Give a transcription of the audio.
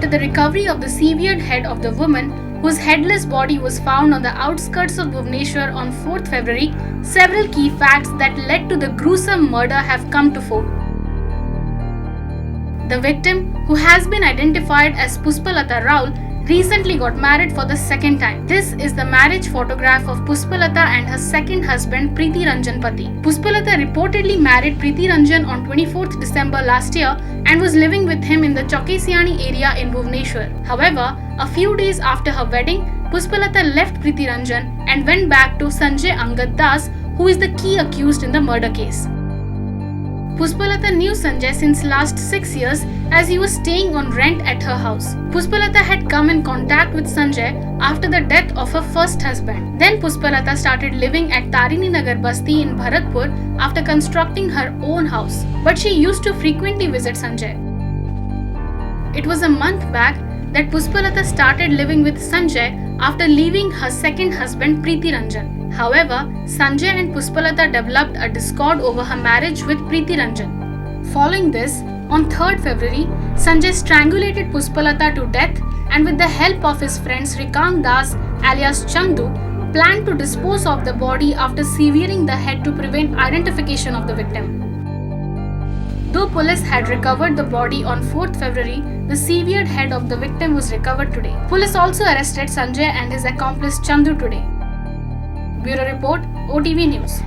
after the recovery of the severed head of the woman whose headless body was found on the outskirts of Bhubaneswar on 4th February, several key facts that led to the gruesome murder have come to fore. The victim, who has been identified as Puspalata Raul, recently got married for the second time. This is the marriage photograph of Puspalata and her second husband Preeti Ranjan Pati. Puspalata reportedly married Preeti Ranjan on 24th December last year and was living with him in the Chokesiani area in Bhubaneswar. However, a few days after her wedding, Puspalata left Preeti Ranjan and went back to Sanjay Angad Das, who is the key accused in the murder case. Puspalata knew Sanjay since last 6 years as he was staying on rent at her house. Puspalata had come in contact with Sanjay after the death of her first husband. Then Puspalata started living at Tarini Nagar Basti in Bharatpur after constructing her own house. But she used to frequently visit Sanjay. It was a month back that Puspalata started living with Sanjay after leaving her second husband Preeti Ranjan. However, Sanjay and Puspalata developed a discord over her marriage with Preeti Ranjan. Following this, on 3rd February, Sanjay strangulated Puspalata to death and with the help of his friends Rikang Das alias Chandu, planned to dispose of the body after severing the head to prevent identification of the victim. Though police had recovered the body on 4th February, the severed head of the victim was recovered today. Police also arrested Sanjay and his accomplice Chandu today. Bureau Report, OTV News.